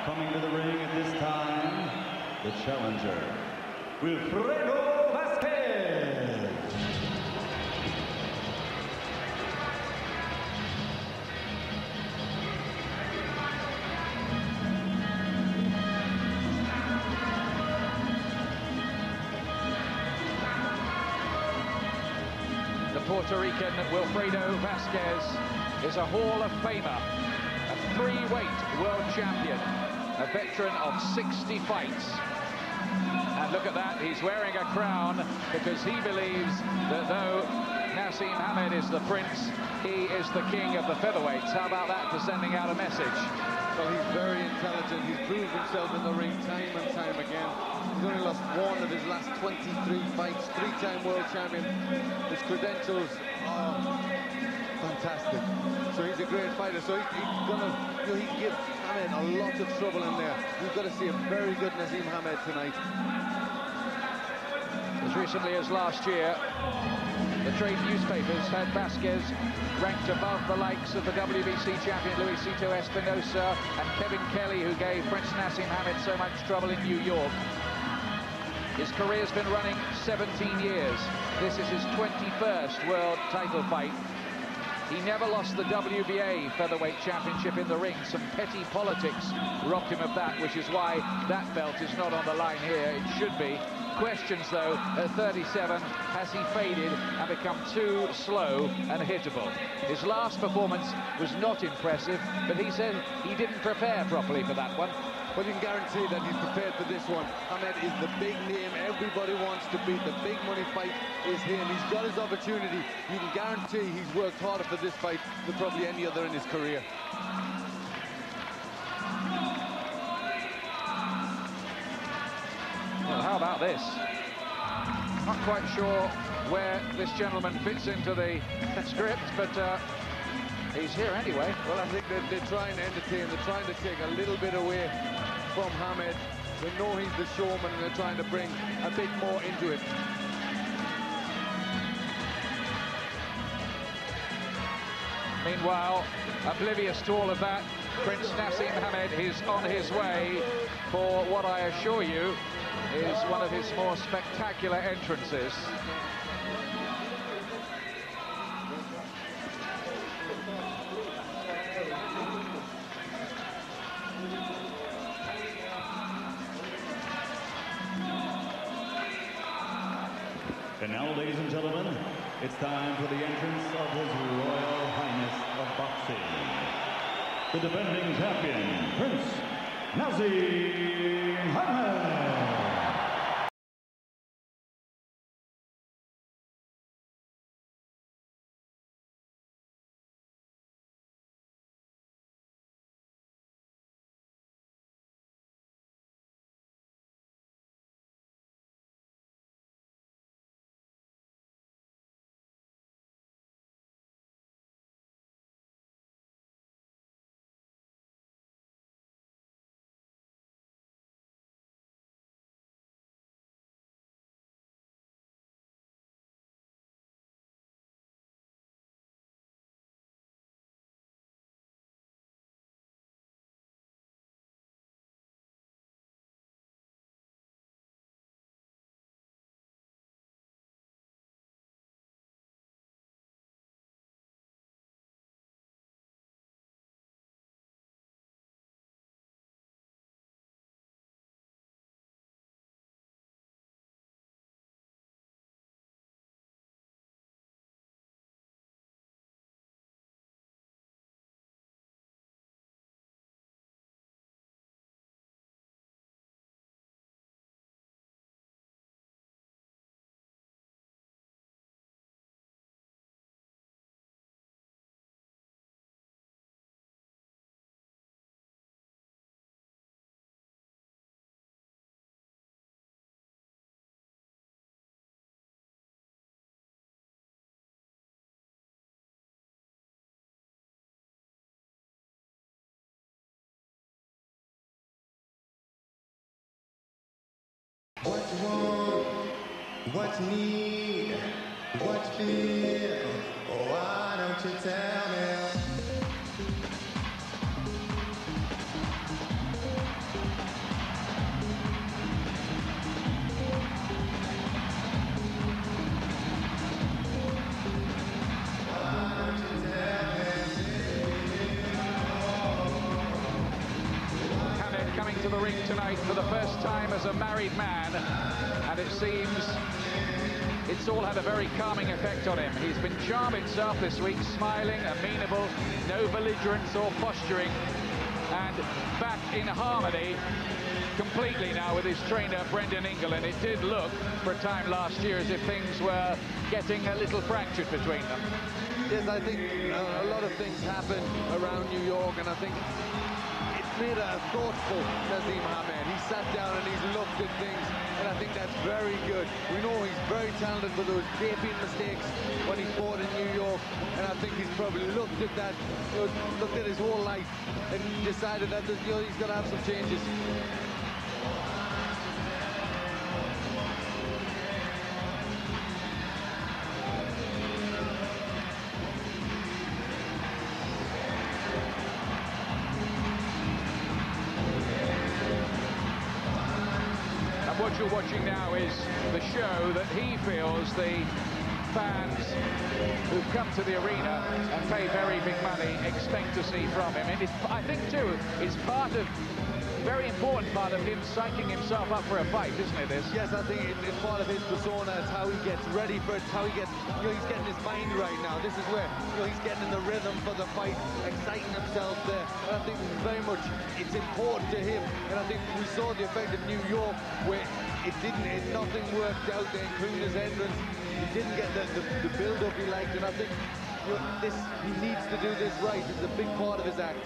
Coming to the ring at this time, the challenger, Wilfredo Vazquez. The Puerto Rican Wilfredo Vazquez is a Hall of Famer, a three-weight world champion, a veteran of 60 fights. And look at that, he's wearing a crown because he believes that though Naseem Hamed is the prince, he is the king of the featherweights. How about that for sending out a message? Well, he's very intelligent. He's proved himself in the ring time and time again. He's only lost one of his last 23 fights, three-time world champion. His credentials are fantastic. So he's a great fighter. So he's gonna, he can give Hamed a lot of trouble in there. We've got to see a very good Naseem Hamed tonight. As recently as last year, the trade newspapers had Vazquez ranked above the likes of the WBC champion Luisito Espinosa and Kevin Kelly, who gave Prince Naseem Hamed so much trouble in New York. His career's been running 17 years. This is his 21st world title fight. He never lost the WBA featherweight championship in the ring. Some petty politics robbed him of that, which is why that belt is not on the line here. It should be. Questions, though, at 37, has he faded and become too slow and hittable? His last performance was not impressive, but he said he didn't prepare properly for that one. But you can guarantee that he's prepared for this one. Hamed is the big name everybody wants to beat. The big money fight is him. He's got his opportunity. You can guarantee he's worked harder for this fight than probably any other in his career. Well, how about this? Not quite sure where this gentleman fits into the script, but he's here anyway. Well, I think they're trying to entertain. They're trying to take a little bit away from Hamed. They know he's the showman, and they're trying to bring a bit more into it. Meanwhile, oblivious to all of that, Prince Naseem Hamed is on his way for what I assure you is one of his more spectacular entrances. And now, ladies and gentlemen, it's time for the entrance of His Royal Highness of Boxing, the defending champion, Prince Naseem Hamed. What you want, what you need, what you feel, oh, why don't you tell me? into the ring tonight for the first time as a married man, and it seems it's all had a very calming effect on him. He's been charm himself this week, smiling, amenable, no belligerence or posturing, and back in harmony completely now with his trainer Brendan Ingle. And it did look for a time last year as if things were getting a little fractured between them. Yes, I think a lot of things happen around New York, and I think it made a thoughtful Naseem Hamed. He sat down and he's looked at things, and I think that's very good. We know he's very talented, but there was gaping mistakes when he fought in New York, and I think he's probably looked at that, looked at his whole life, and decided that he's got to have some changes. What you're watching now is the show that he feels the fans who've come to the arena and pay very big money expect to see from him. And I think too, it's very important part of him psyching himself up for a fight, isn't it, this? Yes, I think it's part of his persona. It's how he gets ready for it. It's how he gets, he's getting his mind right now. This is where, he's getting in the rhythm for the fight, exciting himself there. And I think very much it's important to him. And I think we saw the effect of New York where nothing worked out there, including his entrance. He didn't get the build-up he liked. And I think he needs to do this right. It's a big part of his act.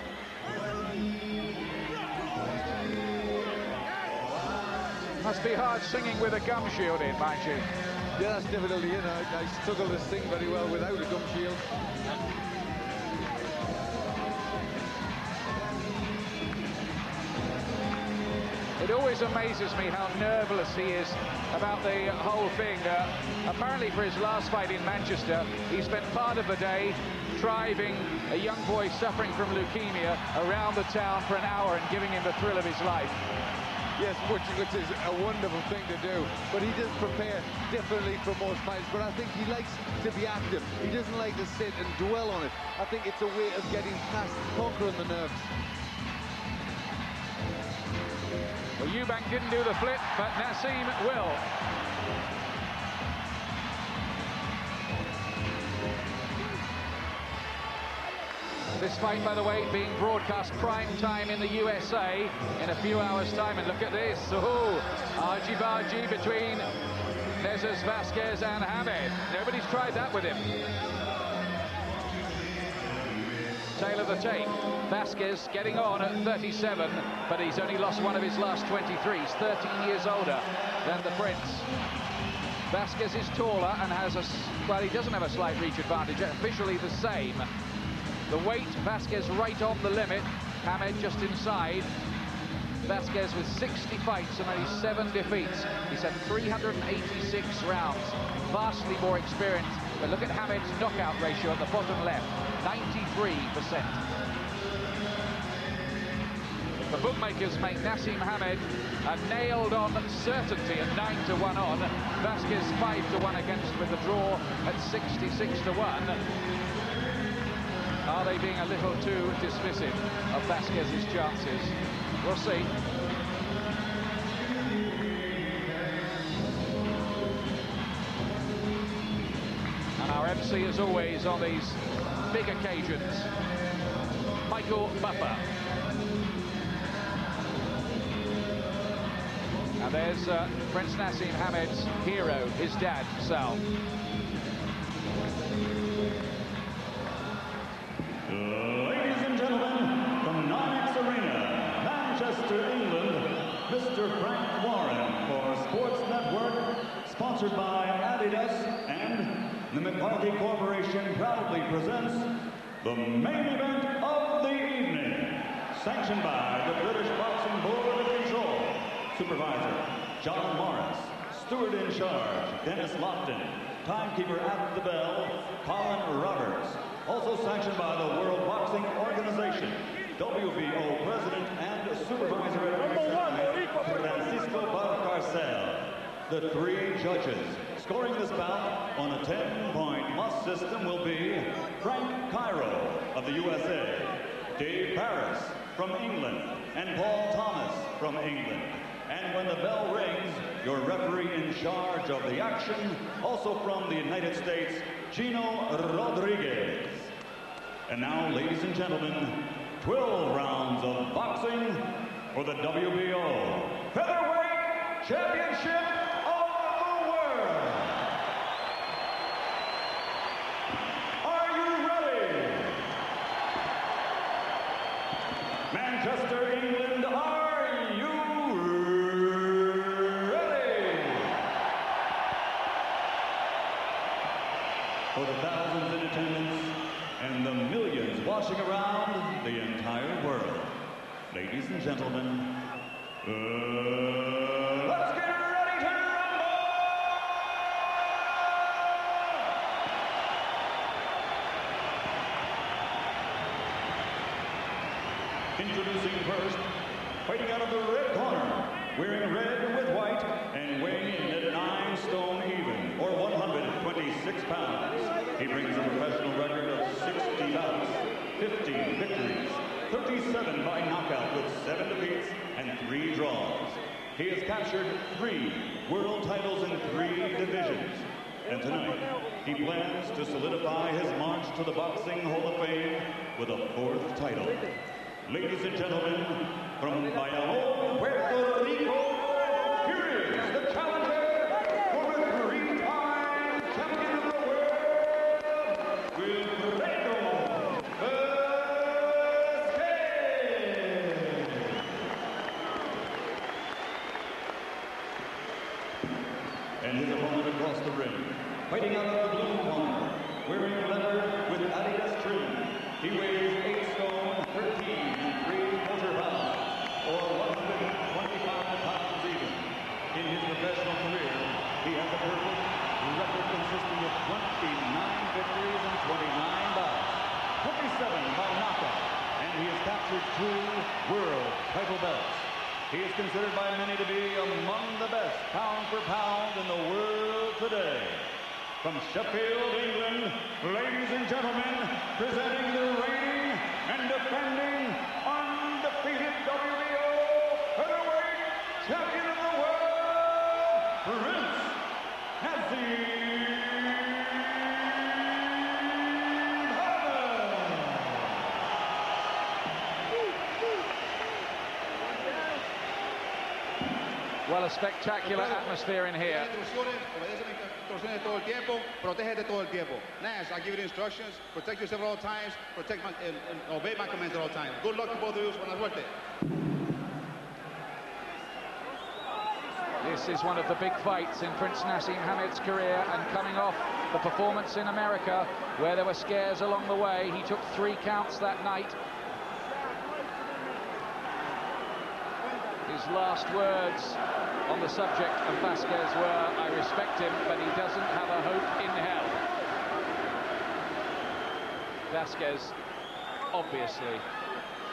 Must be hard singing with a gum shield in, mind you. Yeah, that's difficult. I struggle to sing very well without a gum shield. It always amazes me how nerveless he is about the whole thing. Apparently for his last fight in Manchester, he spent part of the day driving a young boy suffering from leukemia around the town for an hour and giving him the thrill of his life. Yes, which is a wonderful thing to do, but he does prepare differently from most fighters. But I think he likes to be active. He doesn't like to sit and dwell on it. I think it's a way of getting past, conquering the nerves. Well, Eubank didn't do the flip, but Naseem will. This fight, by the way, being broadcast prime time in the USA in a few hours' time. And look at this. Oh, argy-bargy between Vazquez and Hamed. Nobody's tried that with him. Tail of the tape. Vazquez getting on at 37, but he's only lost one of his last 23. He's 13 years older than the Prince. Vazquez is taller and has well, he doesn't have a slight reach advantage, officially the same. The weight, Vazquez right on the limit, Hamed just inside. Vazquez with 60 fights and only 7 defeats. He's had 386 rounds, vastly more experience. But look at Hamed's knockout ratio at the bottom left, 93%. The bookmakers make Naseem Hamed a nailed-on certainty at 9-1 on. Vazquez 5-1 against with the draw at 66-1. Are they being a little too dismissive of Vazquez's chances? We'll see. And our MC, as always, on these big occasions, Michael Buffer. And there's Prince Naseem Hamed's hero, his dad, Sal. Ladies and gentlemen, from Nymex Arena, Manchester, England, Mr. Frank Warren for Sports Network, sponsored by Adidas and the McCarthy Corporation, proudly presents the main event of the evening, sanctioned by the British Boxing Board of Control, Supervisor John Morris, Steward in charge Dennis Lofton, timekeeper at the bell Colin Roberts. Also sanctioned by the World Boxing Organization, WBO President and Supervisor at Francisco Barcarcel. The 3 judges scoring this bout on a 10-point must system will be Frank Cairo of the USA, Dave Paris from England, and Paul Thomas from England. And when the bell rings, your referee in charge of the action, also from the United States, Gino Rodriguez. And now, ladies and gentlemen, 12 rounds of boxing for the WBO Featherweight Championship of the World. Are you ready? Manchester, England, are you ready? For the thousands in attendance and the millions watching around the entire world, ladies and gentlemen, let's get ready to rumble! Introducing first, fighting out of the red corner, wearing red with white and weighing in at 9 stone even, or 126 pounds. He brings a professional record of 60 bouts, 15 victories, 37 by knockout with 7 defeats and 3 draws. He has captured 3 world titles in 3 divisions. And tonight, he plans to solidify his march to the Boxing Hall of Fame with a 4th title. Ladies and gentlemen, from Bayamón, Puerto Rico, here is the challenger for the 3-time champion of the world, Wilfredo Vazquez. And his opponent across the ring, fighting out of the blue corner, wearing leather with Adidas trim. He weighs 8 stone, 13 3/4 pounds, or 125 pounds even. In his professional career, he has a perfect record consisting of 29 victories and 29 bouts, 27 by knockout, and he has captured 2 world title belts. He is considered by many to be among the best pound for pound in the world today. From Sheffield, England, ladies and gentlemen, presenting the reigning and defending undefeated WBO Featherweight Champion of the World, Prince Naseem. Well, a spectacular atmosphere in here. Instrucciones todo el tiempo, protégete todo el tiempo. Nash, I give you the instructions, protect yourself at all times, protect my, and obey my commands at all times. Good luck to both of you. Buena suerte. This is one of the big fights in Prince Naseem Hamed's career, and coming off the performance in America, where there were scares along the way. He took 3 counts that night. His last words on the subject of Vazquez were, "I respect him, but he doesn't have a hope in hell." Vazquez obviously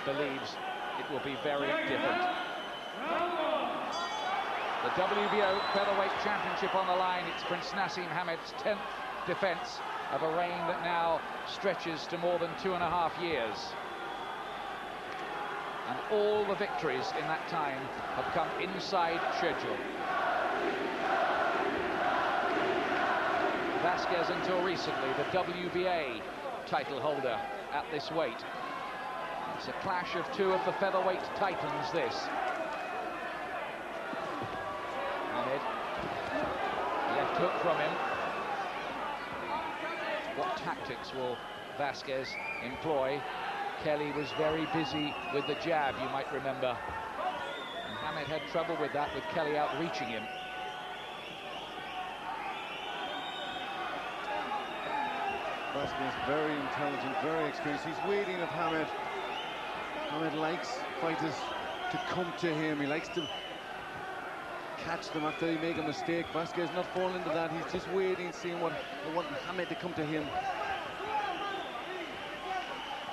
believes it will be very different. The WBO Featherweight Championship on the line. It's Prince Naseem Hamed's 10th defense of a reign that now stretches to more than 2.5 years. And all the victories in that time have come inside schedule. Vazquez, until recently, the WBA title holder at this weight. It's a clash of 2 of the featherweight titans, this. Hamed, left hook from him. What tactics will Vazquez employ? Kelly was very busy with the jab, you might remember. And Hamed had trouble with that, with Kelly outreaching him. Vazquez, very intelligent, very experienced. He's waiting of Hamed. Hamed likes fighters to come to him. He likes to catch them after they make a mistake. Vazquez not falling into that. He's just waiting, seeing what Hamed to come to him.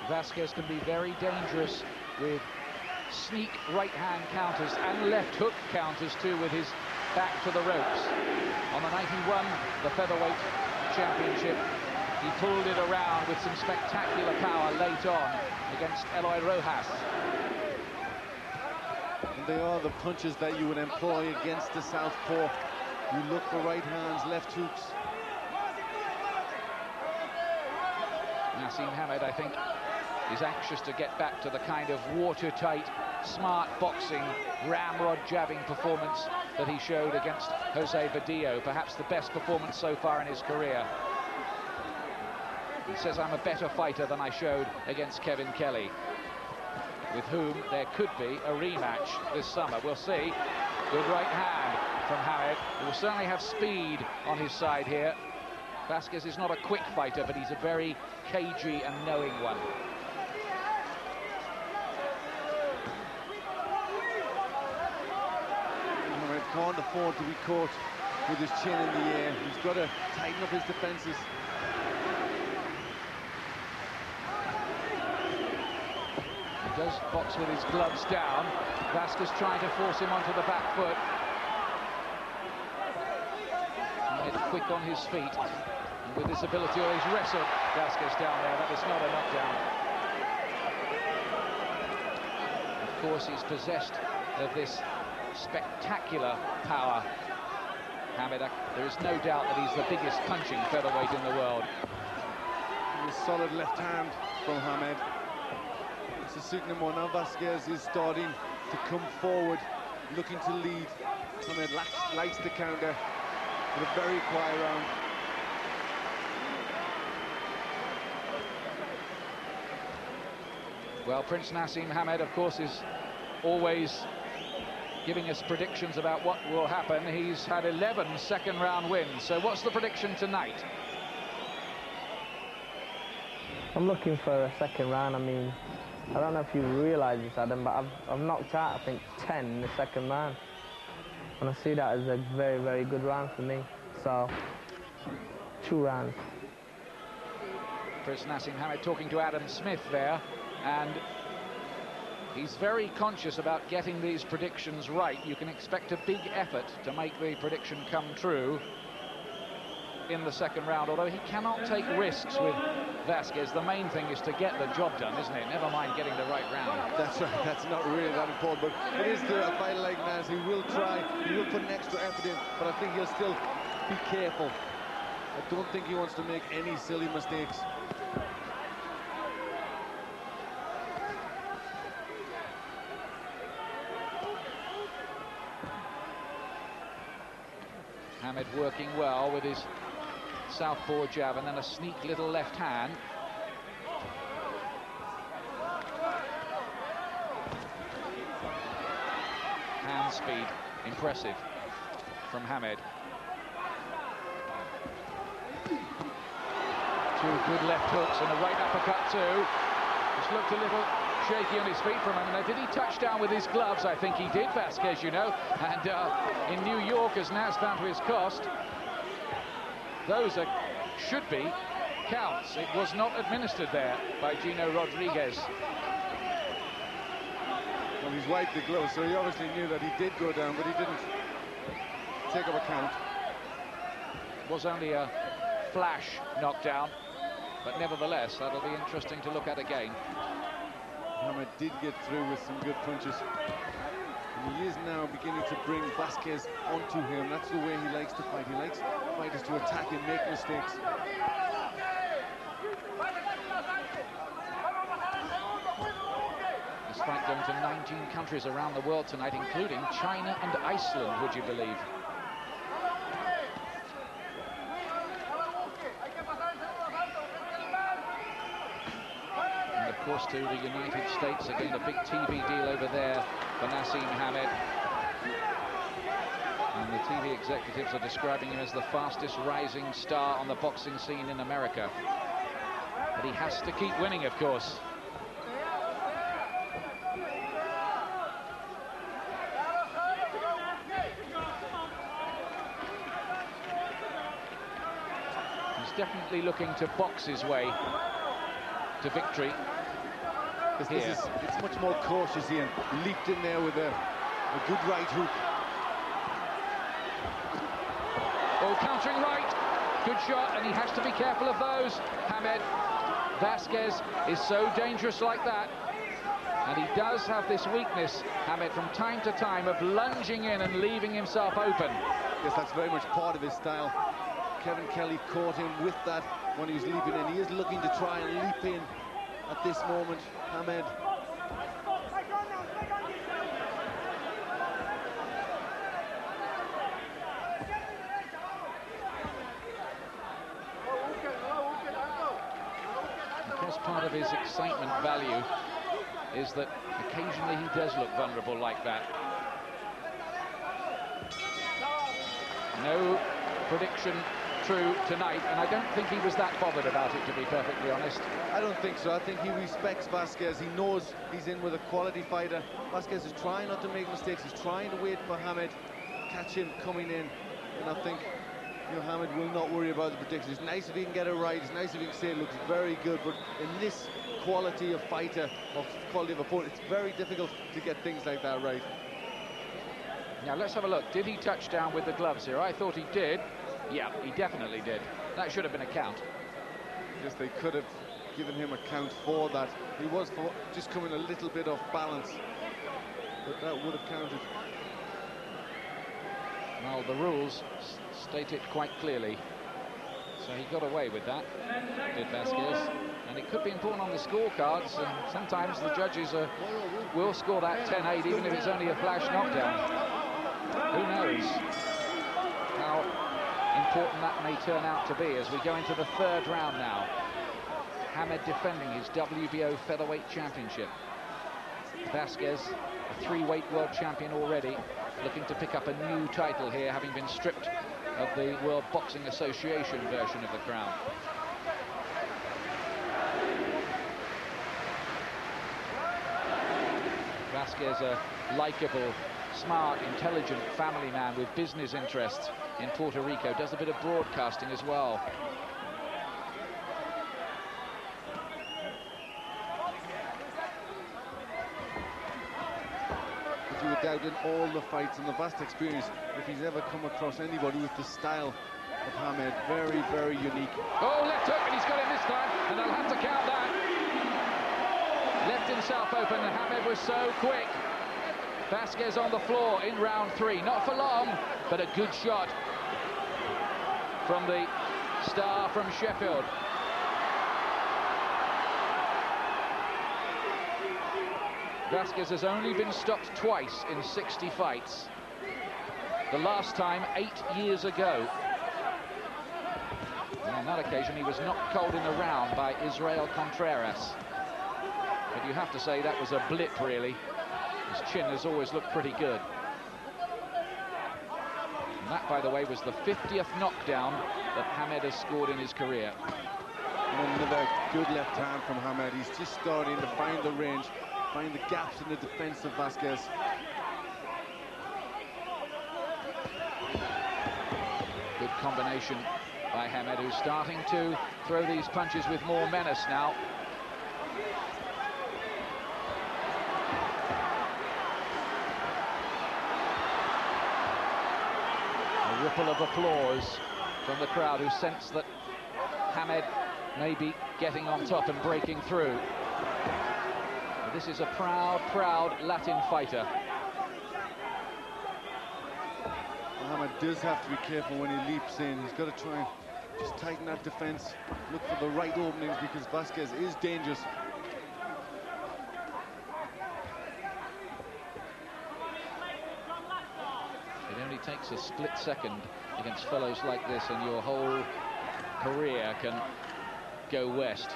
Vazquez can be very dangerous with sneak right-hand counters and left hook counters too, with his back to the ropes. On the night he won the featherweight championship, he pulled it around with some spectacular power late on against Eloy Rojas. They are the punches that you would employ against the southpaw. You look for right hands, left hooks. Naseem Hamed, I think, is anxious to get back to the kind of watertight, smart boxing, ramrod jabbing performance that he showed against Jose Vadillo, perhaps the best performance so far in his career. He says, I'm a better fighter than I showed against Kevin Kelly, with whom there could be a rematch this summer. We'll see. Good right hand from Hamed. He will certainly have speed on his side here. Vazquez is not a quick fighter, but he's a very cagey and knowing one. Hamed can't afford to be caught with his chin in the air. He's got to tighten up his defences. He does box with his gloves down. Vazquez trying to force him onto the back foot. Hamed quick on his feet. And with his ability, he's wrestled Vazquez down there. That is not a knockdown. Of course, he's possessed of this spectacular power. Hamed, there is no doubt that he's the biggest punching featherweight in the world. And a solid left hand from Hamed. It's a suiting him more now. Vazquez is starting to come forward, looking to lead. Hamed likes the counter with a very quiet round. Well, Prince Naseem Hamed, of course, is always giving us predictions about what will happen. He's had 11 second-round wins. So what's the prediction tonight? I'm looking for a second round. I mean, I don't know if you realise this, Adam, but I've knocked out, I think, 10 in the second round. And I see that as a very, very good round for me. So, 2 rounds. Prince Naseem Hamed talking to Adam Smith there, and he's very conscious about getting these predictions right. You can expect a big effort to make the prediction come true in the second round, although he cannot take risks with Vazquez. The main thing is to get the job done, isn't it? Never mind getting the right round. That's right, that's not really that important, but it is a fight like Naz. He will try, he will put an extra effort in, but I think he'll still be careful. I don't think he wants to make any silly mistakes. Hamed working well with his southpaw jab and then a sneak little left hand. Hand speed, impressive from Hamed. 2 good left hooks and a right uppercut too. Just looked a little shaky on his feet for a moment. Now, did he touch down with his gloves? I think he did, Vazquez, you know. And in New York, as Naz found to his cost, those should be counts. It was not administered there by Gino Rodriguez. Well, he's wiped the gloves, so he obviously knew that he did go down, but he didn't take up a count. It was only a flash knockdown, but nevertheless, that'll be interesting to look at again. Hamed did get through with some good punches. And he is now beginning to bring Vazquez onto him. That's the way he likes to fight. He likes fighters to attack and make mistakes. This fight going to 19 countries around the world tonight, including China and Iceland, would you believe? And of course, to the United States, again, a big TV deal over there for Naseem Hamed. And the TV executives are describing him as the fastest rising star on the boxing scene in America. But he has to keep winning, of course. He's definitely looking to box his way to victory. It's much more cautious here. Leaped in there with a good right hook. Oh, countering right. Good shot, and he has to be careful of those. Hamed. Vazquez is so dangerous like that. And he does have this weakness, Hamed, from time to time of lunging in and leaving himself open. Yes, that's very much part of his style. Kevin Kelly caught him with that when he was leaping in. He is looking to try and leap in at this moment, Hamed. Because part of his excitement value is that occasionally he does look vulnerable like that. No prediction true tonight, and I don't think he was that bothered about it, to be perfectly honest. I don't think so. I think he respects Vazquez. He knows he's in with a quality fighter. Vazquez is trying not to make mistakes. He's trying to wait for Hamed, catch him coming in, and I think Hamed will not worry about the prediction. It's nice if he can get it right. It's nice if he can say it looks very good, but in this quality of fighter, of quality of opponent, it's very difficult to get things like that right. Now let's have a look. Did he touch down with the gloves here? I thought he did. Yeah, he definitely did. That should have been a count. Yes, they could have given him a count for that. He was just coming a little bit off balance, but that would have counted. Well, the rules state it quite clearly. So he got away with that, did Vazquez. And it could be important on the scorecards, and sometimes the judges will score that 10-8, even if it's only a flash knockdown. Who knows how important that may turn out to be as we go into the third round now. Hamed defending his WBO featherweight championship. Vazquez, a 3-weight world champion already, looking to pick up a new title here, having been stripped of the World Boxing Association version of the crown. Vazquez, a likeable, smart, intelligent family man with business interests in Puerto Rico, does a bit of broadcasting as well. If you were doubting all the fights and the vast experience, if he's ever come across anybody with the style of Hamed, very, very unique. Oh, left hook, and he's got him this time, and they'll have to count that. Left himself open, and Hamed was so quick. Vazquez on the floor in round 3. Not for long, but a good shot from the star from Sheffield. Vazquez has only been stopped twice in 60 fights. The last time 8 years ago. And on that occasion, he was knocked cold in the round by Israel Contreras. But you have to say that was a blip, really. His chin has always looked pretty good. And that, by the way, was the 50th knockdown that Hamed has scored in his career. And another good left hand from Hamed. He's just starting to find the range, find the gaps in the defense of Vazquez. Good combination by Hamed, who's starting to throw these punches with more menace now. A ripple of applause from the crowd, who sense that Hamed may be getting on top and breaking through. But this is a proud, proud Latin fighter. Hamed does have to be careful when he leaps in. He's got to try and just tighten that defense, look for the right openings, because Vazquez is dangerous. It only takes a split second against fellows like this, and your whole career can go west.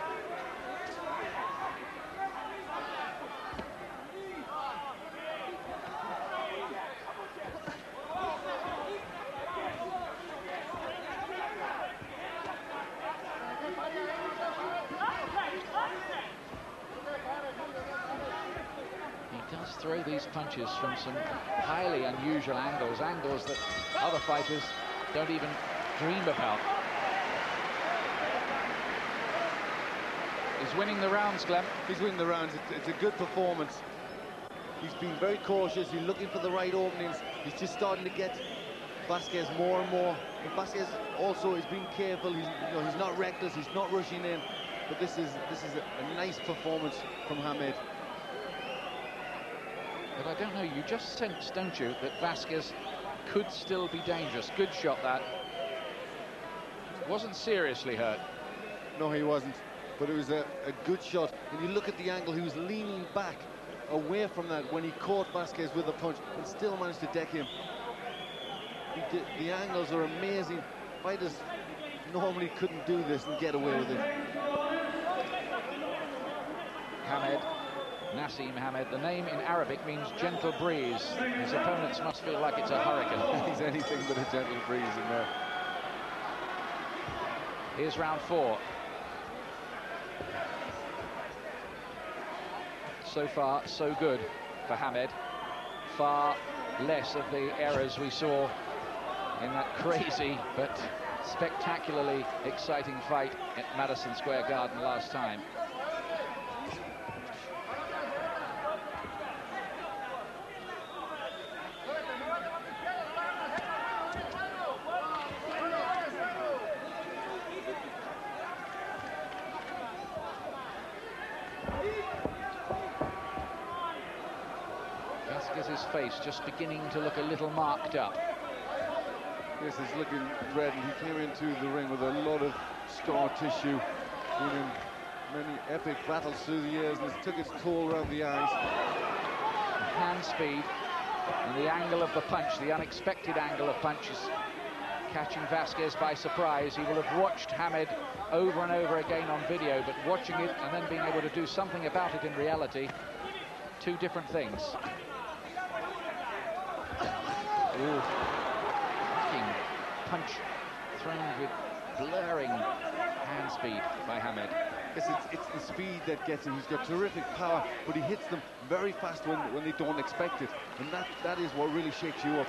Throw these punches from some highly unusual angles that other fighters don't even dream about. He's winning the rounds, Clem. He's winning the rounds. It's a good performance. He's been very cautious. He's looking for the right openings. He's just starting to get Vazquez more and more. But Vazquez also is being careful. He's not reckless. He's not rushing in. But this is a nice performance from Hamed. But I don't know, you just sense, don't you, that Vazquez could still be dangerous. Good shot, that. Wasn't seriously hurt. No, he wasn't. But it was a good shot. And you look at the angle, he was leaning back away from that when he caught Vazquez with a punch and still managed to deck him. The angles are amazing. Fighters normally couldn't do this and get away with it. Hamed, Naseem Hamed. The name in Arabic means gentle breeze. His opponents must feel like it's a hurricane. He's anything but a gentle breeze in there. Here's round 4. So far, so good for Hamed. Far less of the errors we saw in that crazy but spectacularly exciting fight at Madison Square Garden last time. Vazquez's face just beginning to look a little marked up. Yes, he's looking red, and he came into the ring with a lot of scar tissue. Been in many epic battles through the years, and it took its toll around the eyes. Hand speed and the angle of the punch, the unexpected angle of punches, catching Vazquez by surprise. He will have watched Hamed over and over again on video, but watching it and then being able to do something about it in reality, two different things. Ooh. Punch thrown with blurring hand speed by Hamed. Yes, it's the speed that gets him. He's got terrific power, but he hits them very fast when they don't expect it, and that is what really shakes you up.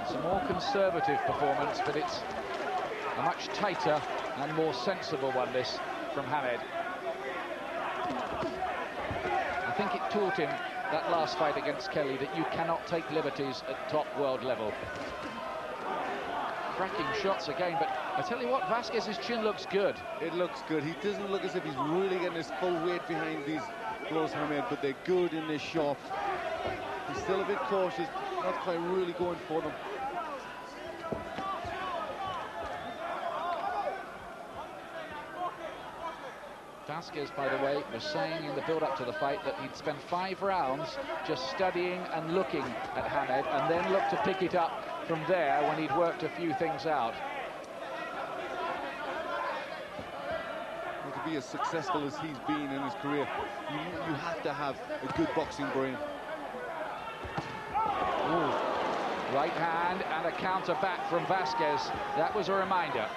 It's a more conservative performance, but it's a much tighter and more sensible one, this, from Hamed. I think it taught him, that last fight against Kelly, that you cannot take liberties at top world level. Cracking shots again, but I tell you what, Vazquez's chin looks good. It looks good. He doesn't look as if he's really getting his full weight behind these blows, Hamed, but they're good and they're sharp. He's still a bit cautious, not quite really going for them. Vazquez, by the way, was saying in the build-up to the fight that he'd spend 5 rounds just studying and looking at Hamed, and then look to pick it up from there when he'd worked a few things out. Well, to be as successful as he's been in his career, you have to have a good boxing brain. Ooh. Right hand and a counter back from Vazquez. That was a reminder.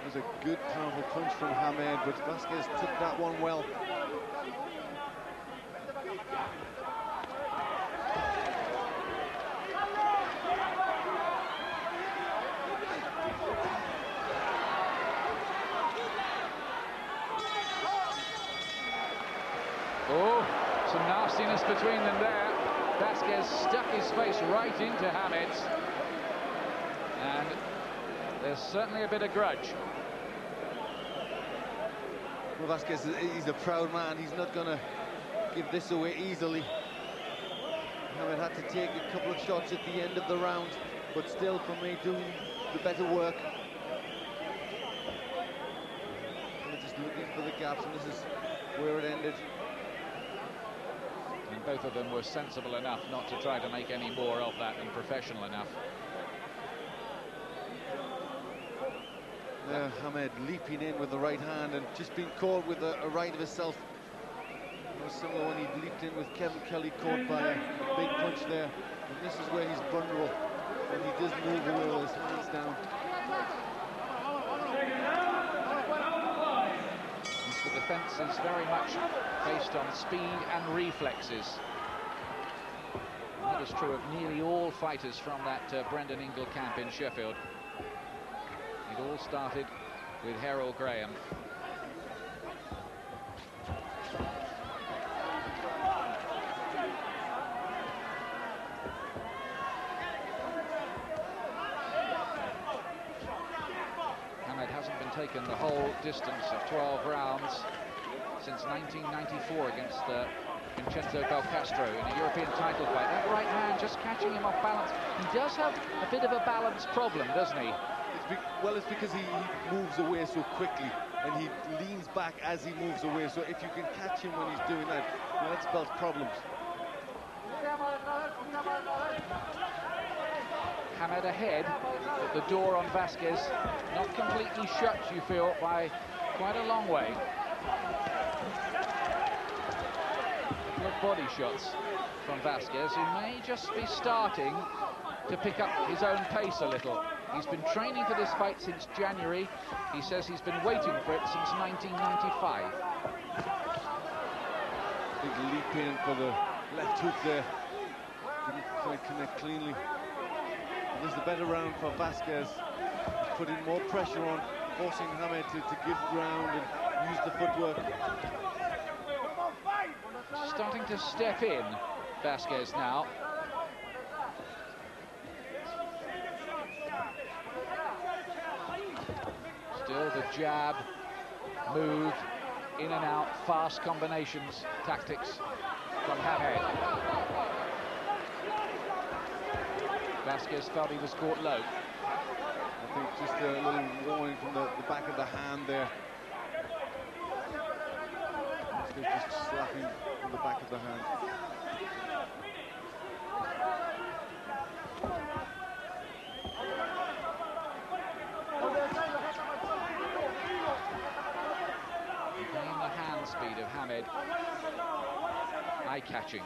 It was a good, powerful punch from Hamed, but Vazquez took that one well. Oh, some nastiness between them there. Vazquez stuck his face right into Hamed's. And there's certainly a bit of grudge. Well, Vazquez, he's a proud man. He's not going to give this away easily. Hamed had to take a couple of shots at the end of the round, but still, for me, doing the better work. They're just looking for the gaps, and this is where it ended. And both of them were sensible enough not to try to make any more of that, and professional enough. Hamed leaping in with the right hand and just being caught with a right of himself. It was similar when he leaped in with Kevin Kelly, caught by a big punch there. And this is where he's vulnerable, when he does move away with his hands down. The defence is very much based on speed and reflexes. That was true of nearly all fighters from that Brendan Ingle camp in Sheffield. It all started with Harold Graham. taken the whole distance of 12 rounds since 1994 against Vincenzo Belcastro in a European title fight. That right hand just catching him off balance. He does have a bit of a balance problem, doesn't he? Well, it's because he moves away so quickly and he leans back as he moves away. So if you can catch him when he's doing that, well, that spells problems. Hamed ahead, but the door on Vazquez not completely shut, you feel, by quite a long way. Good body shots from Vazquez, who may just be starting to pick up his own pace a little. He's been training for this fight since January. He says he's been waiting for it since 1995. Big leap in for the left hook there. Didn't quite connect cleanly. This is the better round for Vazquez. He's putting more pressure on, forcing Hamed to give ground and use the footwork. Starting to step in, Vazquez now. Still the jab, move, in and out, fast combinations, tactics from Hamed. Vazquez felt he was caught low. I think just a little warning from the back of the hand there. Vazquez just slapping on the back of the hand. Again, the hand speed of Hamed, eye-catching.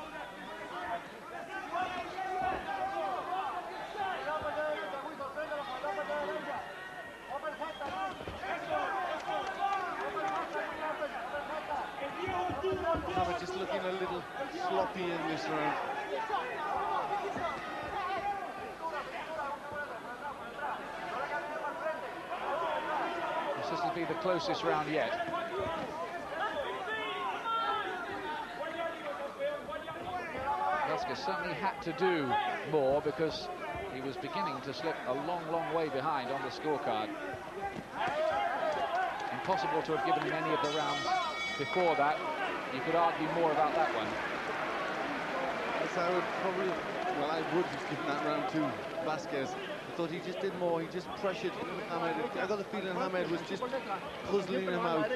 Hamed just looking a little sloppy in this round. This will be the closest round yet. Vazquez certainly had to do more because he was beginning to slip a long, long way behind on the scorecard. Impossible to have given him any of the rounds before that. You could argue more about that one. Yes, I would probably, well, I would have given that round to Vazquez. I thought he just did more. He just pressured Hamed. I got the feeling Hamed was just puzzling him out,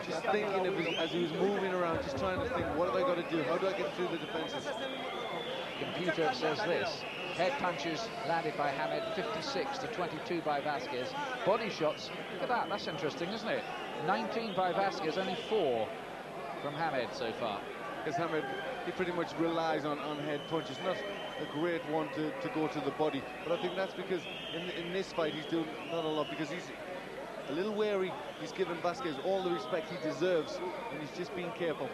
just thinking of as he was moving around, just trying to think, what have I got to do? How do I get through the defenses? Computer says this: head punches landed by Hamed, 56 to 22 by Vazquez. Body shots, look at that, that's interesting, isn't it? 19 by Vazquez, only 4 from Hamed so far. Because Hamed, he pretty much relies on head punches. Not a great one to go to the body, but I think that's because in this fight he's doing not a lot, because he's a little wary. He's given Vazquez all the respect he deserves, and he's just being careful.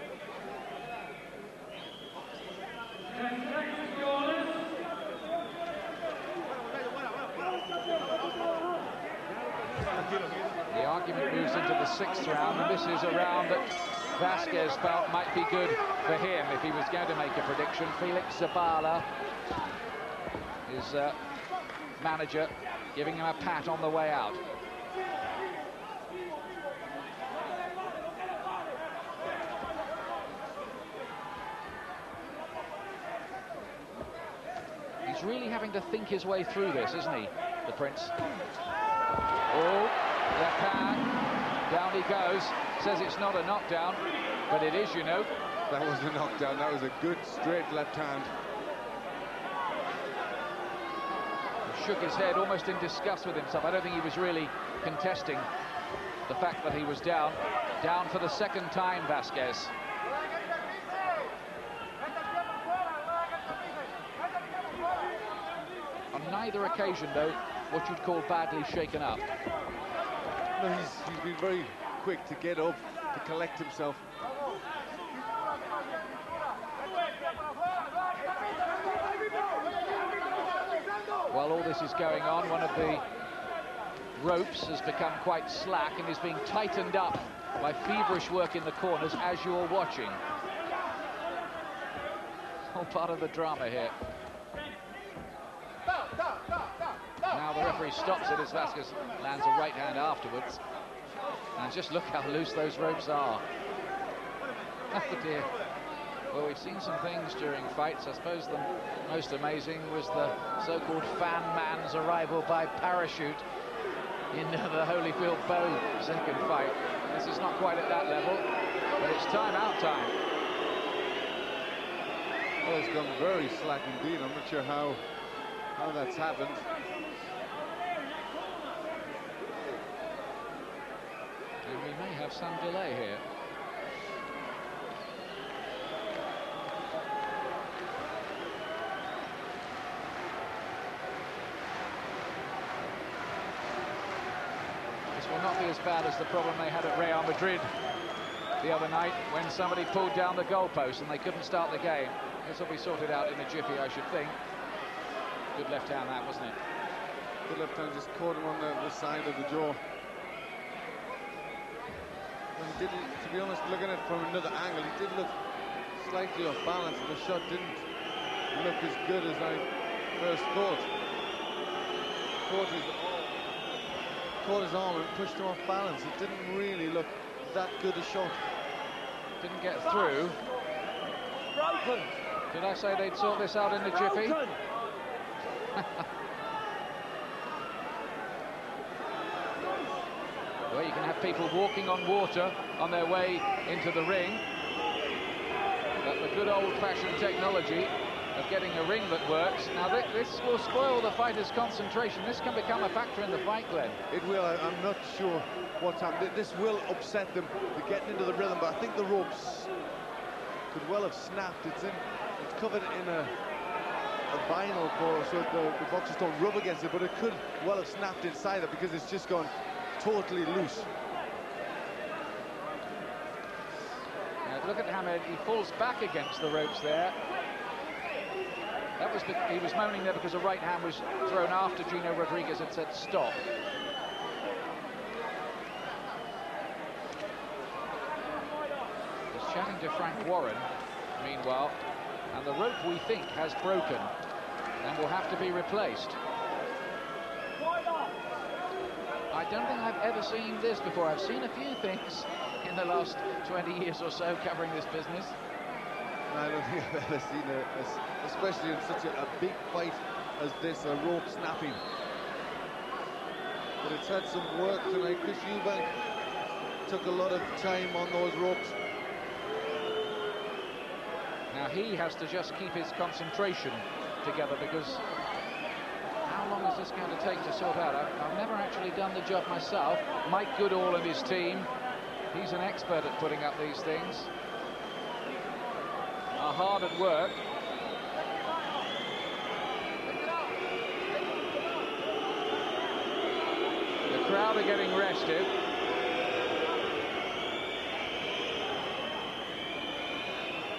The argument moves into the 6th round, and this is a round that Vazquez felt might be good for him if he was going to make a prediction. Felix Zabala, his manager, giving him a pat on the way out. He's really having to think his way through this, isn't he, the Prince? Oh, left hand, down he goes. Says it's not a knockdown, but it is, you know. That was a knockdown. That was a good straight left hand. He shook his head almost in disgust with himself. I don't think he was really contesting the fact that he was down. Down for the 2nd time, Vazquez. On neither occasion, though, what you'd call badly shaken up. No, he's been very quick to get up, to collect himself. While all this is going on, one of the ropes has become quite slack and is being tightened up by feverish work in the corners as you're watching. All part of the drama here. Now the referee stops it as Vazquez lands a right hand afterwards. And just look how loose those ropes are. Oh dear. Well, we've seen some things during fights. I suppose the most amazing was the so-called fan man's arrival by parachute in the Holyfield Bow second fight. This is not quite at that level, but it's time-out time. Well, it's gone very slack indeed. I'm not sure how that's happened. And we may have some delay here. This will not be as bad as the problem they had at Real Madrid the other night when somebody pulled down the goalpost and they couldn't start the game. This will be sorted out in a jiffy, I should think. Good left hand that, wasn't it? Good left hand, just caught him on the side of the jaw. He didn't, to be honest, looking at it from another angle, he did look slightly off balance, and the shot didn't look as good as I first thought. Caught his arm and pushed him off balance. It didn't really look that good a shot. Didn't get through. Did I say they'd sort this out in the jiffy? Well, you can have people walking on water on their way into the ring. But the good old-fashioned technology of getting a ring that works. Now, this will spoil the fighter's concentration. This can become a factor in the fight, Glenn. It will. I'm not sure what's happened. This will upset them. They're getting into the rhythm, but I think the ropes could well have snapped. It's covered in a vinyl so the boxers don't rub against it, but it could well have snapped inside it because it's just gone totally loose. Now, look at Hamed. He falls back against the ropes there. That was he was moaning there because a right hand was thrown after Gino Rodriguez had said stop. He's chatting to Frank Warren, meanwhile, and the rope, we think, has broken and will have to be replaced. I don't think I've ever seen this before. I've seen a few things in the last 20 years or so covering this business. I don't think I've ever seen especially in such a big fight as this, a rope snapping. But it's had some work tonight. Chris Eubank took a lot of time on those ropes. Now he has to just keep his concentration together, because how long is this going to take to sort out? I've never actually done the job myself. Mike Goodall and his team, he's an expert at putting up these things, are hard at work. The crowd are getting rested.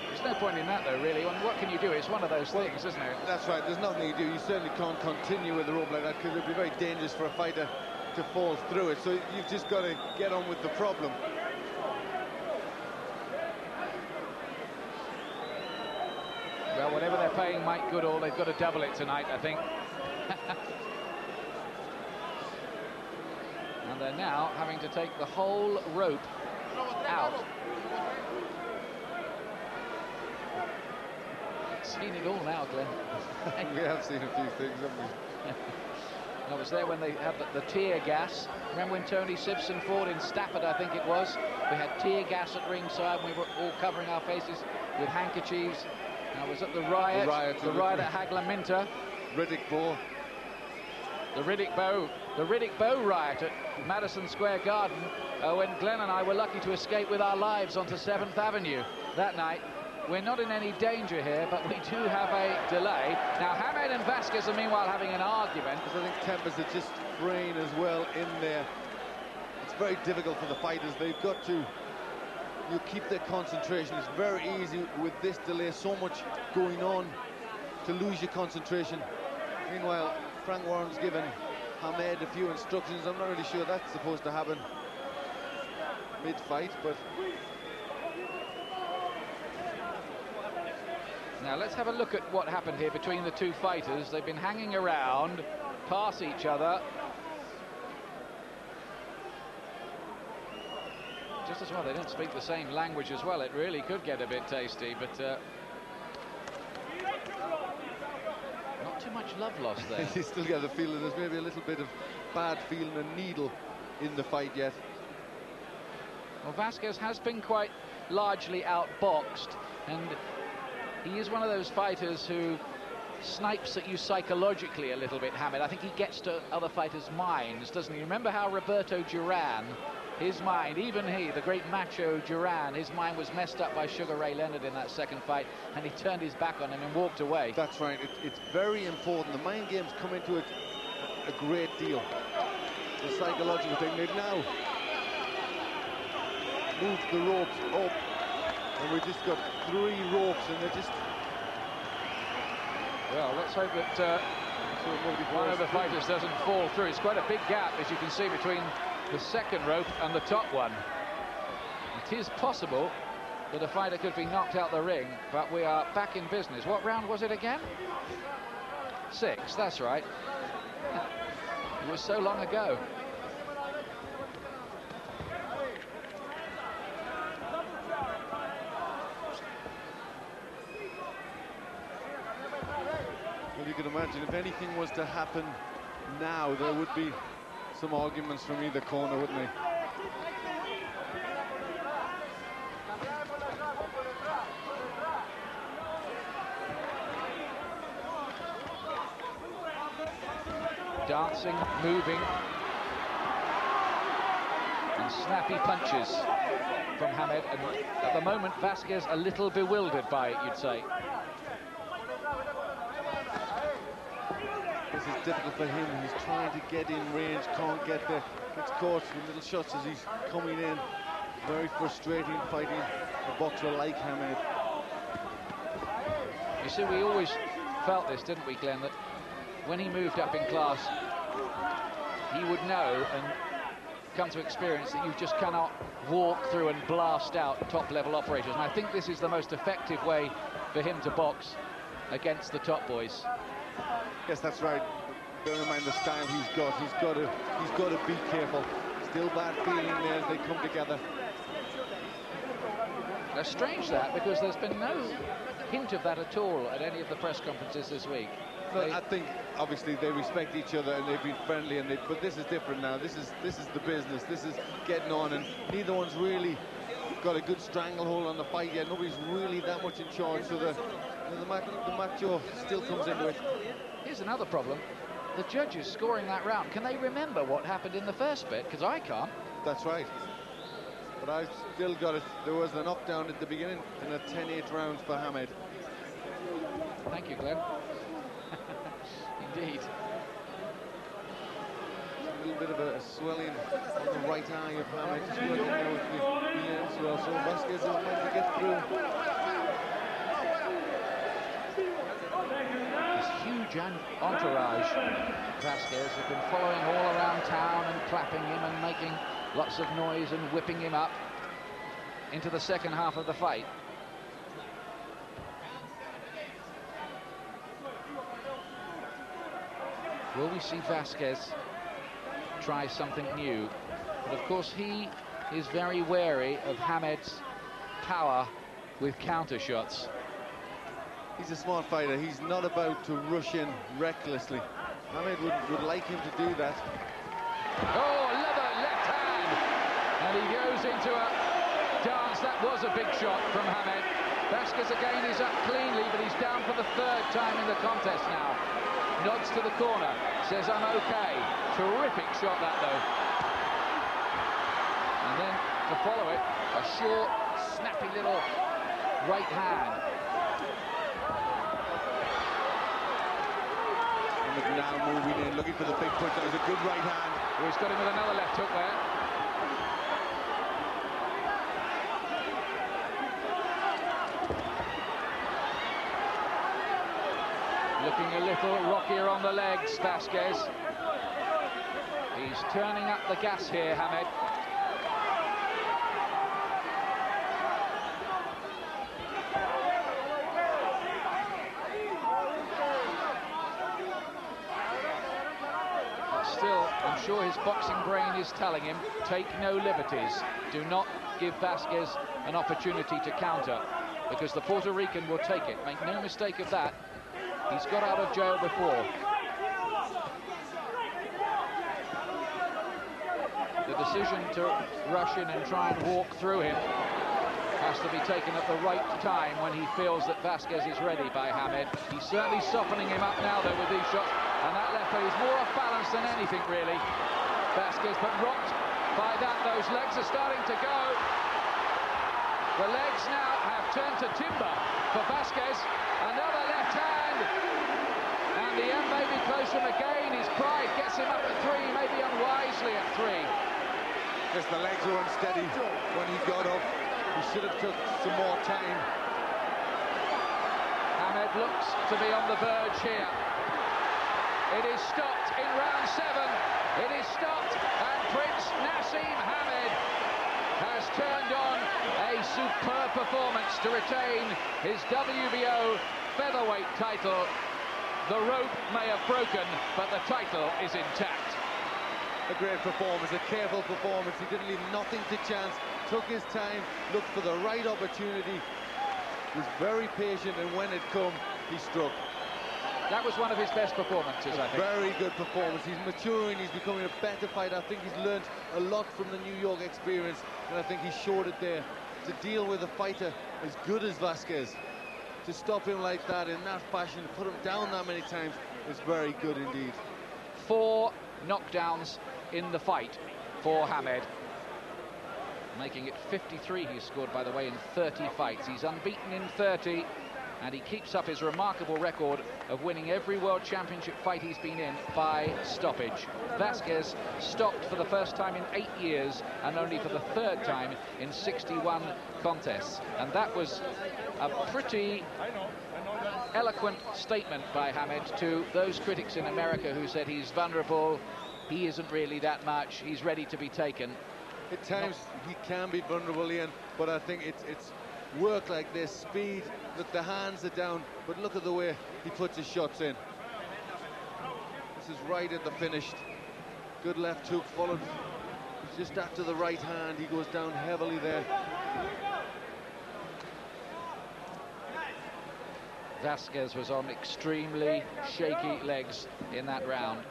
There's no point in that, though, really. What can you do? It's one of those things, isn't it? That's right. There's nothing you do. You certainly can't continue with the rope like that, because it'd be very dangerous for a fighter to fall through it. So you've just got to get on with the problem. Well, whatever they're paying Mike Goodall, they've got to double it tonight, I think. And they're now having to take the whole rope out. Seen it all now, Glenn. We have seen a few things, haven't we? I was there when they had the tear gas. Remember when Tony Simpson fought in Stafford, I think it was? We had tear gas at ringside, and we were all covering our faces with handkerchiefs. I was at the riot at Hagla-Minter. Riddick Bowe. The Riddick Bowe riot at Madison Square Garden, when Glenn and I were lucky to escape with our lives onto 7th Avenue that night. We're not in any danger here, but we do have a delay. Now, Hamed and Vazquez are meanwhile having an argument. I think tempers are just fraying as well in there. It's very difficult for the fighters. They've got to keep their concentration. It's very easy with this delay, so much going on, to lose your concentration. Meanwhile, Frank Warren's given Hamed a few instructions. I'm not really sure that's supposed to happen mid-fight, but... Now let's have a look at what happened here between the two fighters. They've been hanging around, past each other. just as well they don't speak the same language as well. It really could get a bit tasty, but not too much love lost there. You still get the feeling there's maybe a little bit of bad feeling, a needle in the fight yet. Well, Vazquez has been quite largely outboxed, and he is one of those fighters who snipes at you psychologically a little bit, Hamed. I think he gets to other fighters' minds, doesn't he? Remember how Roberto Duran, his mind, even he, the great macho Duran, his mind was messed up by Sugar Ray Leonard in that second fight, and he turned his back on him and walked away. That's right. It's very important. The mind games come into it a great deal. The psychological thing. They've now moved the ropes up, and we've just got 3 ropes, and they're just... Well, let's hope that one of the fighters doesn't fall through. It's quite a big gap, as you can see, between the second rope and the top one. It is possible that a fighter could be knocked out the ring, but we are back in business. What round was it again? 6, that's right. It was so long ago. Well, you can imagine if anything was to happen now, there would be some arguments from either corner, wouldn't they? Dancing, moving, and snappy punches from Hamed. And at the moment, Vazquez a little bewildered by it, you'd say. This is difficult for him. He's trying to get in range, can't get there. Gets caught with little shots as he's coming in. Very frustrating fighting a boxer like Hamed. You see, we always felt this, didn't we, Glenn, that when he moved up in class, he would know and come to experience that you just cannot walk through and blast out top-level operators. And I think this is the most effective way for him to box against the top boys. Yes, that's right. Bear in mind the style he's got. He's got to be careful. Still bad feeling there as they come together. Now, strange that, because there's been no hint of that at all at any of the press conferences this week. I think obviously they respect each other and they've been friendly, but this is different now. This is the business. This is getting on, and neither one's really got a good stranglehold on the fight yet. Nobody's really that much in charge, so the macho still comes into it. Here's another problem. The judges scoring that round, can they remember what happened in the first bit? Because I can't. That's right. But I've still got it. There was a knockdown at the beginning and a 10-8 round for Hamed. Thank you, Glenn. Indeed. A little bit of a swelling on the right eye of Hamed. Just working there with the ends well. So Vazquez is meant to get through. This huge entourage, Vazquez, have been following all around town and clapping him and making lots of noise and whipping him up into the second half of the fight. Will we see Vazquez try something new? But of course he is very wary of Hamed's power with counter shots. He's a smart fighter. He's not about to rush in recklessly. Hamed would like him to do that. Oh, leather left hand! And he goes into a dance. That was a big shot from Hamed. Vazquez again is up cleanly, but he's down for the 3rd time in the contest now. Nods to the corner, says, I'm okay. Terrific shot, that, though. And then, to follow it, a short, snappy little right hand. And now moving in, looking for the big punch. That was a good right hand. Oh, he's got him with another left hook there. Looking a little rockier on the legs, Vazquez. He's turning up the gas here, Hamed. But still, I'm sure his boxing brain is telling him, take no liberties. Do not give Vazquez an opportunity to counter, because the Puerto Rican will take it. Make no mistake of that. He's got out of jail before. The decision to rush in and try and walk through him has to be taken at the right time when he feels that Vazquez is ready by Hamed. He's certainly softening him up now, though, with these shots. And that left foot is more off balance than anything, really. Vazquez, but rocked by that. Those legs are starting to go. The legs now have turned to timber for Vazquez. Another left hand. And the end may be close from again. His pride gets him up at 3, maybe unwisely at 3. Because the legs were unsteady when he got up. He should have took some more time. Hamed looks to be on the verge here. It is stopped in round 7. It is stopped, and Prince Naseem Hamed has turned on a superb performance to retain his WBO featherweight title. The rope may have broken, but the title is intact. A great performance, a careful performance. He didn't leave nothing to chance. Took his time, looked for the right opportunity. Was very patient, and when it come, he struck. That was one of his best performances, I think. Very good performance. He's maturing, he's becoming a better fighter. I think he's learned a lot from the New York experience, and I think he showed it there. To deal with a fighter as good as Vazquez, to stop him like that in that fashion, put him down that many times, is very good indeed. 4 knockdowns in the fight for Hamed, making it 53 he's scored, by the way, in 30 fights. He's unbeaten in 30, and he keeps up his remarkable record of winning every World Championship fight he's been in by stoppage. Vazquez stopped for the first time in 8 years, and only for the 3rd time in 61 contests. And that was a pretty eloquent statement by Hamed to those critics in America who said he's vulnerable, he isn't really that much, he's ready to be taken. At times he can be vulnerable, Ian, but I think it's work like this, speed. Look, the hands are down, but look at the way he puts his shots in. This is right at the finished. Good left hook followed just after the right hand. He goes down heavily there. Vazquez was on extremely shaky legs in that round.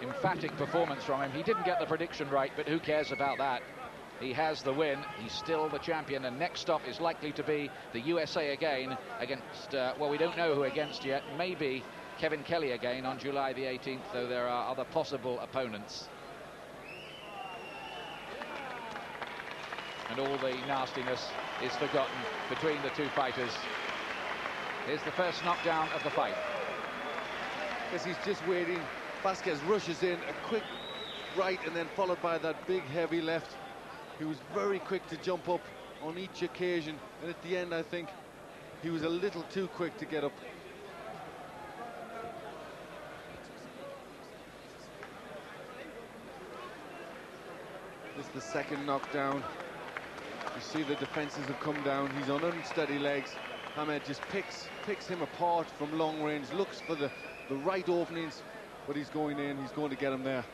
Emphatic performance from him. He didn't get the prediction right, but who cares about that? He has the win. He's still the champion, and next stop is likely to be the USA again against, well, we don't know who against yet. Maybe Kevin Kelly again on July the 18th, though there are other possible opponents. And all the nastiness is forgotten between the two fighters. Here's the first knockdown of the fight. Yes, he's just waiting. Vazquez rushes in, a quick right, and then followed by that big heavy left. He was very quick to jump up on each occasion, and at the end I think he was a little too quick to get up. This is the second knockdown. You see the defenses have come down. He's on unsteady legs. Hamed just picks him apart from long range, looks for the right openings, but he's going in, he's going to get him there.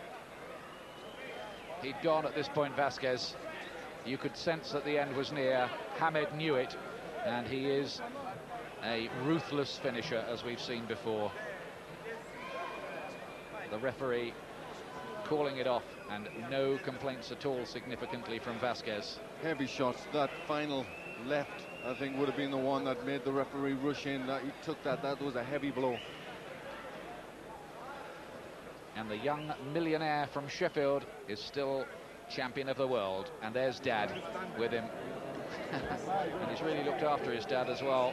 He'd gone at this point, Vazquez. You could sense that the end was near. Hamed knew it, and he is a ruthless finisher, as we've seen before. The referee calling it off, and no complaints at all significantly from Vazquez. Heavy shots. That final left, I think, would have been the one that made the referee rush in. He took that. That was a heavy blow. And the young millionaire from Sheffield is still champion of the world. And there's Dad with him. And he's really looked after his dad as well,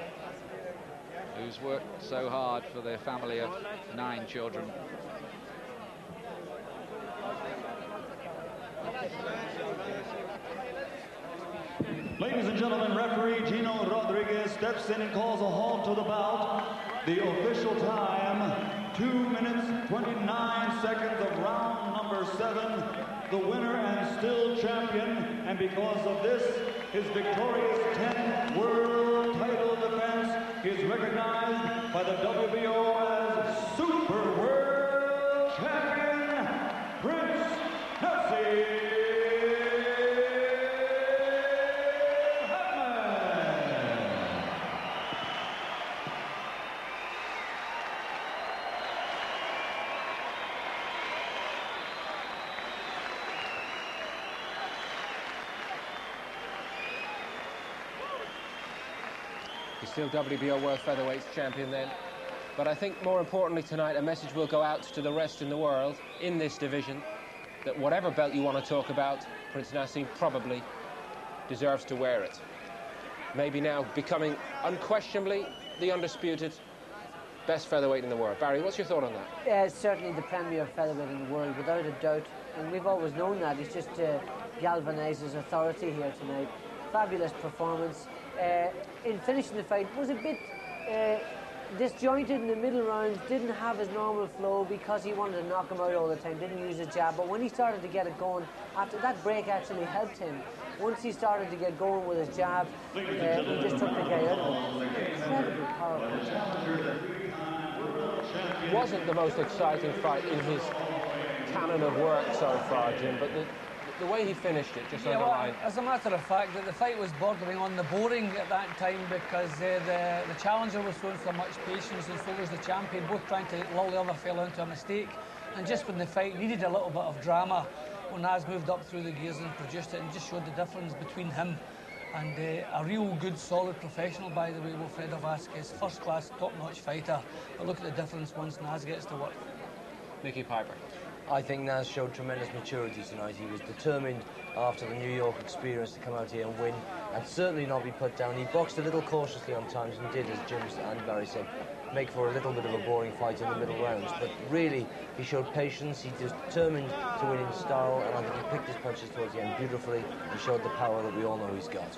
who's worked so hard for their family of 9 children. Ladies and gentlemen, referee Gino Rodriguez steps in and calls a halt to the bout. The official time, 2 minutes, 29 seconds of round number 7. The winner and still champion, and because of this, his victorious 10th world title defense is recognized by the WBO as the Super World Champion, Prince Naseem. He's still WBO World Featherweight Champion then. But I think more importantly tonight, a message will go out to the rest in the world in this division that whatever belt you want to talk about, Prince Naseem probably deserves to wear it. Maybe now becoming unquestionably the undisputed best featherweight in the world. Barry, what's your thought on that? Yeah, it's certainly the premier featherweight in the world, without a doubt. And we've always known that. He's just galvanised his authority here tonight. Fabulous performance. In finishing the fight, was a bit disjointed in the middle rounds, didn't have his normal flow because he wanted to knock him out all the time, didn't use his jab. But when he started to get it going, after that break actually helped him. Once he started to get going with his jab, he just took the guy out of it. Incredibly powerful jab. It wasn't the most exciting fight in his canon of work so far, Jim, but the way he finished it just underlined. Well, as a matter of fact, that the fight was bordering on the boring at that time because the challenger was showing so much patience and so was the champion, both trying to lull the other fellow into a mistake. And just when the fight needed a little bit of drama, when Naz moved up through the gears and produced it and just showed the difference between him and a real good, solid professional, by the way, Wilfredo Vazquez, first-class, top-notch fighter. But look at the difference once Naz gets to work. Nicky Piper. I think Naz showed tremendous maturity tonight. He was determined after the New York experience to come out here and win and certainly not be put down. He boxed a little cautiously on times and did, as Jim and Barry said, make for a little bit of a boring fight in the middle rounds. But really, he showed patience. He was determined to win in style, and I think he picked his punches towards the end beautifully and showed the power that we all know he's got.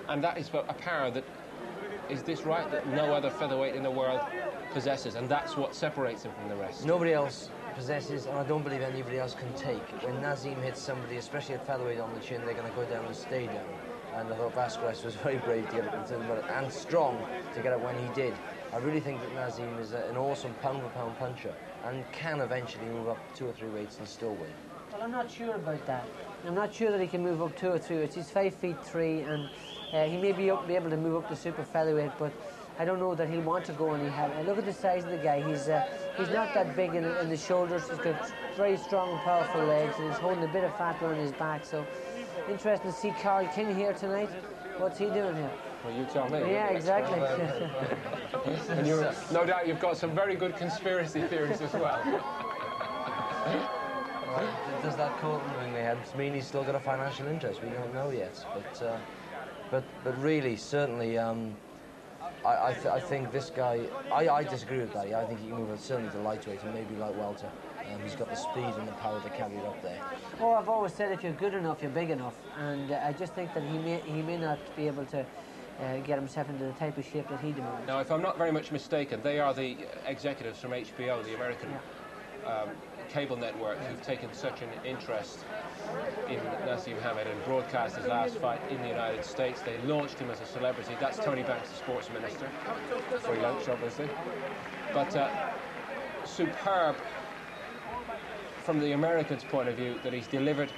And that is a power that, is this right, that no other featherweight in the world possesses, and that's what separates him from the rest. Nobody else possesses, and I don't believe anybody else can take. When Naseem hits somebody, especially at featherweight on the chin, they're going to go down and stay down. And I thought Vazquez was very brave to get it into the middle, and strong to get it when he did. I really think that Naseem is an awesome pound-for-pound puncher and can eventually move up 2 or 3 weights and still win. Well, I'm not sure about that. I'm not sure that he can move up 2 or 3 weights. He's 5'3", and he may be able to move up to super featherweight, but I don't know that he'll want to go any heavier. Look at the size of the guy. He's not that big in the shoulders. He's got very strong and powerful legs, and he's holding a bit of fat around his back. So interesting to see Carl King here tonight. What's he doing here? Well, you tell me. Yeah, exactly. And no doubt you've got some very good conspiracy theories as well. Well, does that Colton ring they had mean he's still got a financial interest? We don't know yet. But really, certainly, I think this guy, I disagree with that. I think he can move certainly to lightweight and maybe light welter. He's got the speed and the power to carry it up there. Oh, I've always said if you're good enough, you're big enough, and I just think that he may not be able to get himself into the type of shape that he demands. Now, if I'm not very much mistaken, they are the executives from HBO, the American cable network, who've taken such an interest in Naseem Hamed and broadcast his last fight in the United States. They launched him as a celebrity. That's Tony Banks, the sports minister. Free lunch, obviously. But superb from the Americans' point of view that he's delivered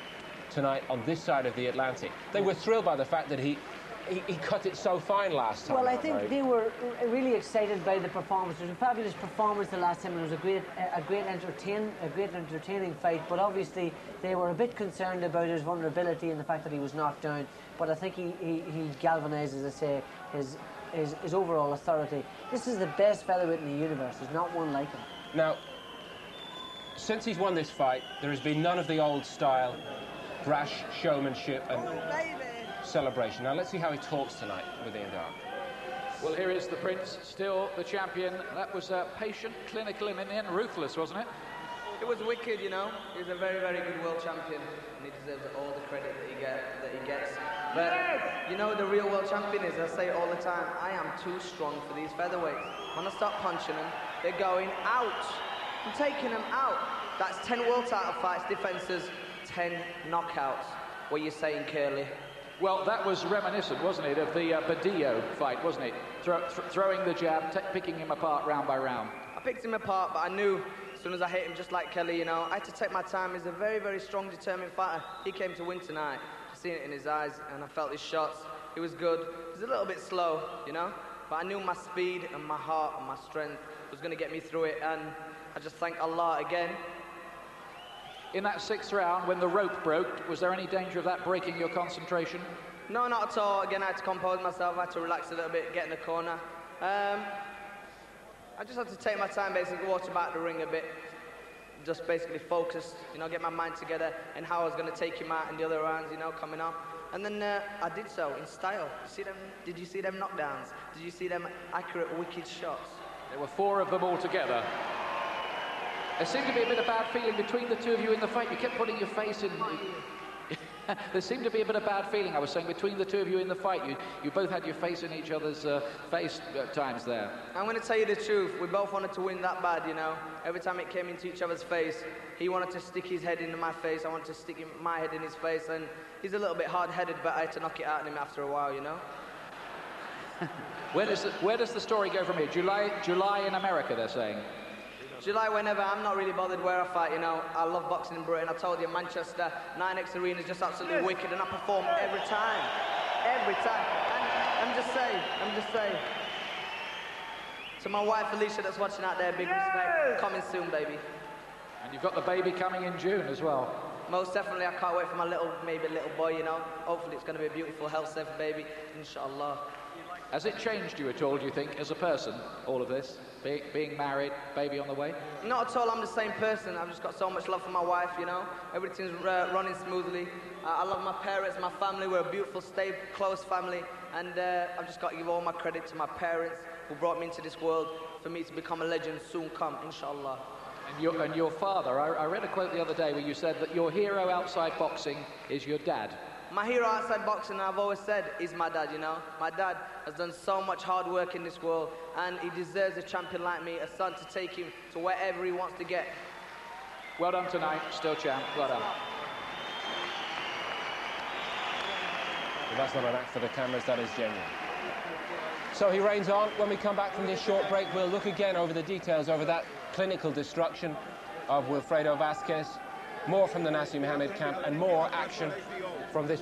tonight on this side of the Atlantic. They were thrilled by the fact that he cut it so fine last time. Well, I think they were really excited by the performance. It was a fabulous performance the last time. It was a great entertaining fight. But obviously, they were a bit concerned about his vulnerability and the fact that he was knocked down. But I think he galvanised, as I say, his overall authority. This is the best featherweight in the universe. There's not one like him. Now, since he's won this fight, there has been none of the old style, brash showmanship and celebration. Now, let's see how he talks tonight with Ian Dark. Well, here is the Prince, still the champion. That was patient, clinical, and in the end, ruthless, wasn't it? It was wicked, you know. He was a very, very good world champion, and he deserves all the credit that he gets. But, you know, the real world champion is, I say it all the time, I am too strong for these featherweights. When I start punching them, they're going out. I'm taking them out. That's 10 world title fights, defences, 10 knockouts. What are you saying, Curly? Well, that was reminiscent, wasn't it, of the Badillo fight, wasn't it? Throwing the jab, picking him apart round by round. I picked him apart, but I knew as soon as I hit him, just like Kelly, you know, I had to take my time. He's a very, very strong, determined fighter. He came to win tonight. I've seen it in his eyes, and I felt his shots. He was good. He was a little bit slow, you know, but I knew my speed and my heart and my strength was going to get me through it, and I just thank Allah again. In that 6th round, when the rope broke, was there any danger of that breaking your concentration? No, not at all. Again, I had to compose myself. I had to relax a little bit, get in the corner. I just had to take my time, basically, watch about the ring a bit. Just basically focus, you know, get my mind together and how I was going to take him out in the other rounds, you know, coming up. And then I did so in style. See them? Did you see them knockdowns? Did you see them accurate, wicked shots? There were 4 of them all together. There seemed to be a bit of bad feeling between the two of you in the fight. You kept putting your face in. There seemed to be a bit of bad feeling, I was saying, between the two of you in the fight. You both had your face in each other's face at times there. I'm going to tell you the truth. We both wanted to win that bad, you know. Every time it came into each other's face, he wanted to stick his head into my face. I wanted to stick my head in his face. And he's a little bit hard-headed, but I had to knock it out of him after a while, you know. Where does the story go from here? July in America, they're saying. July, whenever. I'm not really bothered where I fight, you know. I love boxing in Britain. I told you, Manchester, 9X Arena is just absolutely wicked, and I perform every time. Every time. And I'm just saying. To my wife, Alicia, that's watching out there, big respect. Coming soon, baby. And you've got the baby coming in June as well. Most definitely. I can't wait for my little boy, you know. Hopefully it's going to be a beautiful, health-safe baby, inshallah. Has it changed you at all, do you think, as a person, all of this? Being married, baby on the way? Not at all. I'm the same person. I've just got so much love for my wife, you know. Everything's running smoothly. I love my parents, my family. We're a beautiful, stable, close family. And I've just got to give all my credit to my parents who brought me into this world for me to become a legend soon come, inshallah. And your father, I read a quote the other day where you said that your hero outside boxing is your dad. My hero outside boxing, I've always said, is my dad, you know. My dad has done so much hard work in this world, and he deserves a champion like me, a son to take him to wherever he wants to get. Well done tonight, still champ, well done. Well, that's not an act for the cameras, that is genuine. So he reigns on. When we come back from this short break, we'll look again over the details over that clinical destruction of Wilfredo Vazquez. More from the Naseem Hamed camp and more action from this